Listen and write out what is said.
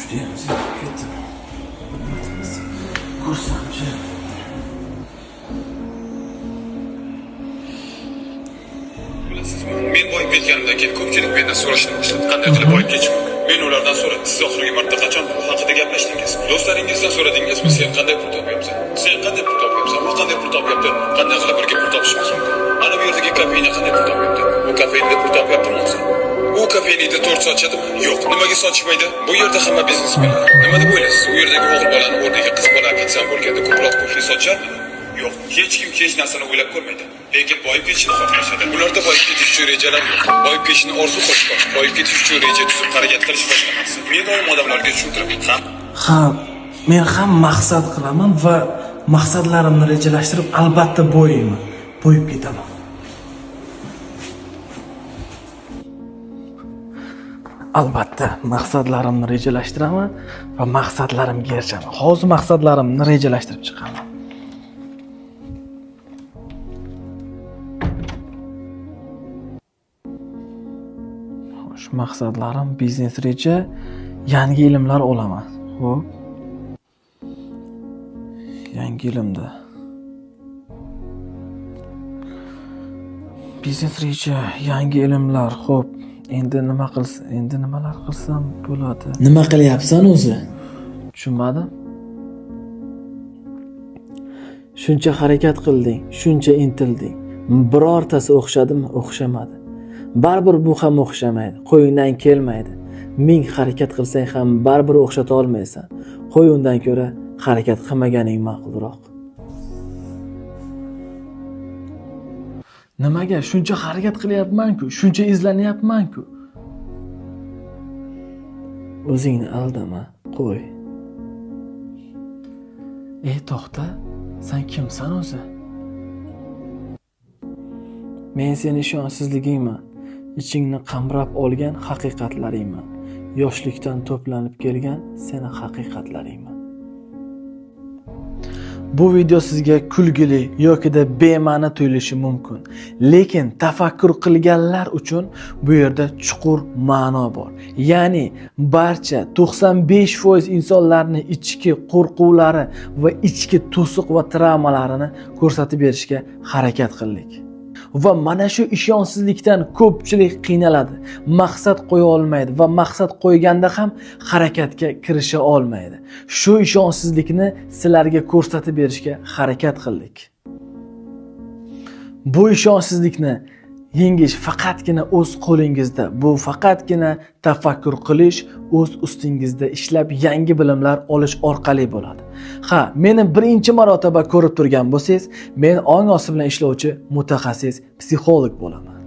Judayam zerikib ketdim. Ko'rsamchi. Bilasizmi, men boyib ketganimdan keyin ko'pchilik mendan so'rashni boshladi. Qanday qilib boyib ketish mumkin? Men ulardan so'radim. Siz oxirgi marta qachon bu haqida gaplashdingiz? Do'stlaringizdan so'radingizmi? Sen qanday pul topyapsan? Sen qanday pul topyapsan? Va qanday pul topyapti? Qanday qilib birga pul topishimiz mumkin? Ana bu yerdagi kafeina qanday pul topyapti? Bu kafeinda pul topyaptimi o'zi? U kafeinida tort sochadimi? Yo'q. Nimaga sochmaydi? Bu yerda hamma biznesmenlar. Nima deb o'ylaysiz? U yerdagi o'g'il bolani o'rniga qiz bola ketsam bo'lganda ko'proq ko'fli socharmi? Yo'q. Hech kim hech narsani o'ylab ko'rmaydi. Lekin boyib ketishni xohlashadi. Ularda boyib ketish uchun rejalar yo'q. Boyib ketishni orzu qilish bor. Boyib ketish uchun reja tuzib harakat qilish boshqa narsa. Men doim odamlarga tushuntiraman. Ha, men ham maqsad qilaman va maqsadlarimni rejalashtirib albatta boyiyman. Boyib ketaman. Albatta maqsadlarimni rejalashtiraman va maqsadlarimga erishaman. Hozir maqsadlarimni rejalashtirib chiqaman. Xo'sh, maqsadlarim biznes reja, yangi ilmlar olaman. Xo'p. Yangi ilmda. Biznes reja, yangi ilmlar. Xo'p. Endi nimalar qilsam bo'ladi? Nima qilyapsan o'zi? Tushunmadim. Shuncha harakat qilding, shuncha intilding. Birortasi o'xshadimi? O'xshamadi. Baribir bu ham o'xshamaydi. Qo'yingdan kelmaydi. Ming harakat qilsang ham baribir o'xshata olmaysan. Qo'y undan ko'ra harakat qilmaganing ma'qulroq. Nimaga shuncha harakat qilyapman-ku, shuncha izlanyapman-ku? O'zingni aldama, qo'y. To'xta, sen kimsan o'zi? Men seni ishonchsizligingman. Ichingni qamrab olgan haqiqatlaringman. Yoshlikdan to'planib kelgan seni haqiqatlaringman. Bu video sizga kulgili yoki-da bema'ni tuyulishi mumkin. Lekin tafakkur qilganlar uchun bu yerda chuqur ma'no bor. Ya'ni barcha 95% insonlarni ichki qo'rquvlari va ichki to'siq va travmalarini ko'rsatib berishga harakat qildik. Va mana shu ishonchsizlikdan ko'pchilik qiynaladi. Maqsad qo'ya olmaydi va maqsad qo'yganda ham harakatga kirisha olmaydi. Shu ishonchsizlikni sizlarga ko'rsatib berishga harakat qildik. Bu ishonchsizlikni yengish faqatgina o'z qo'lingizda. Bu faqatgina tafakkur qilish, o'z ustingizda ishlab yangi bilimlar olish orqali bo'ladi. Ha, meni birinchi marotaba ko'rib turgan bo'lsangiz, men ong osti bilan ishlovchi mutaxassis psixolog bo'laman.